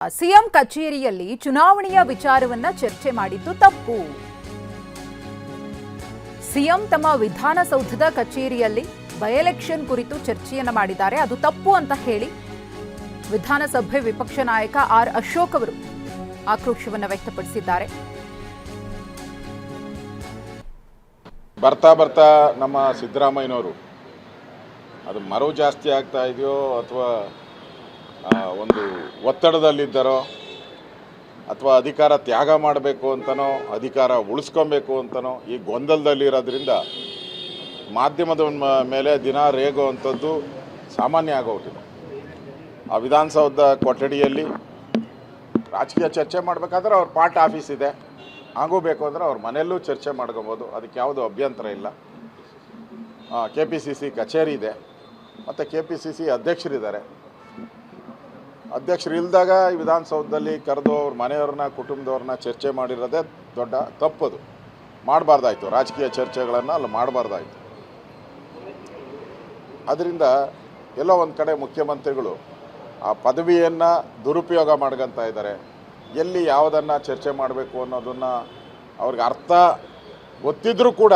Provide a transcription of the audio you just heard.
CM ಕಚೇರಿಯಲ್ಲಿ ಚುನಾವಣೆಯ ವಿಚಾರವನ್ನ ಚರ್ಚೆ ಮಾಡಿದ್ದು ತಪ್ಪು. ಸಿಎಂ ತಮ್ಮ ವಿಧಾನಸೌಧದ ಕಚೇರಿಯಲ್ಲಿ ಬೈ ಎಲೆಕ್ಷನ್ ಕುರಿತು ಚರ್ಚೆಯನ್ನ ಮಾಡಿದ್ದಾರೆ, ಅದು ತಪ್ಪು ಅಂತ ಹೇಳಿ ವಿಧಾನಸಭೆ ವಿಪಕ್ಷ ನಾಯಕ ಆರ್ ಅಶೋಕ್ ಅವರು ಆಕ್ರೋಶವನ್ನ ವ್ಯಕ್ತಪಡಿಸಿದ್ದಾರೆ. ಬರ್ತಾ ಬರ್ತಾ ನಮ್ಮ ಸಿದ್ದರಾಮಯ್ಯನವರು ಅದು ಮರು ಜಾಸ್ತಿ ಆಗ್ತಾ ಇದೆಯೋ ಅಥವಾ ಒಂದು ಒತ್ತಡದಲ್ಲಿದ್ದರೋ ಅಥವಾ ಅಧಿಕಾರ ತ್ಯಾಗ ಮಾಡಬೇಕು ಅಂತನೋ ಅಧಿಕಾರ ಉಳಿಸ್ಕೊಬೇಕು ಅಂತನೋ ಈ ಗೊಂದಲದಲ್ಲಿರೋದ್ರಿಂದ ಮಾಧ್ಯಮದ ಮೇಲೆ ದಿನ ರೇಗುವಂಥದ್ದು ಸಾಮಾನ್ಯ ಆಗೋಗಿದೆ. ಆ ವಿಧಾನಸೌಧ ಕೊಠಡಿಯಲ್ಲಿ ರಾಜಕೀಯ ಚರ್ಚೆ ಮಾಡಬೇಕಾದ್ರೆ ಅವ್ರ ಪಾರ್ಟ್ ಆಫೀಸ್ ಇದೆ, ಆಗೋಬೇಕು ಅಂದರೆ ಅವ್ರ ಮನೆಯಲ್ಲೂ ಚರ್ಚೆ ಮಾಡ್ಕೊಬೋದು, ಅದಕ್ಕೆ ಯಾವುದೂ ಅಭ್ಯಂತರ ಇಲ್ಲ. KPCC ಕಚೇರಿ ಇದೆ ಮತ್ತು KPCC ಅಧ್ಯಕ್ಷರಿದ್ದಾರೆ. ಅಧ್ಯಕ್ಷರು ಇಲ್ದಾಗ ಈ ವಿಧಾನಸೌಧದಲ್ಲಿ ಕರೆದು ಅವ್ರ ಮನೆಯವ್ರನ್ನ ಕುಟುಂಬದವ್ರನ್ನ ಚರ್ಚೆ ಮಾಡಿರೋದೇ ದೊಡ್ಡ ತಪ್ಪದು. ಮಾಡಬಾರ್ದಾಯ್ತು, ರಾಜಕೀಯ ಚರ್ಚೆಗಳನ್ನು ಅಲ್ಲಿ ಮಾಡಬಾರ್ದಾಯ್ತು. ಅದರಿಂದ ಎಲ್ಲೋ ಒಂದು ಕಡೆ ಮುಖ್ಯಮಂತ್ರಿಗಳು ಆ ಪದವಿಯನ್ನು ದುರುಪಯೋಗ ಮಾಡ್ಕೊತಾ ಇದ್ದಾರೆ. ಎಲ್ಲಿ ಯಾವುದನ್ನು ಚರ್ಚೆ ಮಾಡಬೇಕು ಅನ್ನೋದನ್ನು ಅವ್ರಿಗೆ ಅರ್ಥ ಗೊತ್ತಿದ್ರೂ ಕೂಡ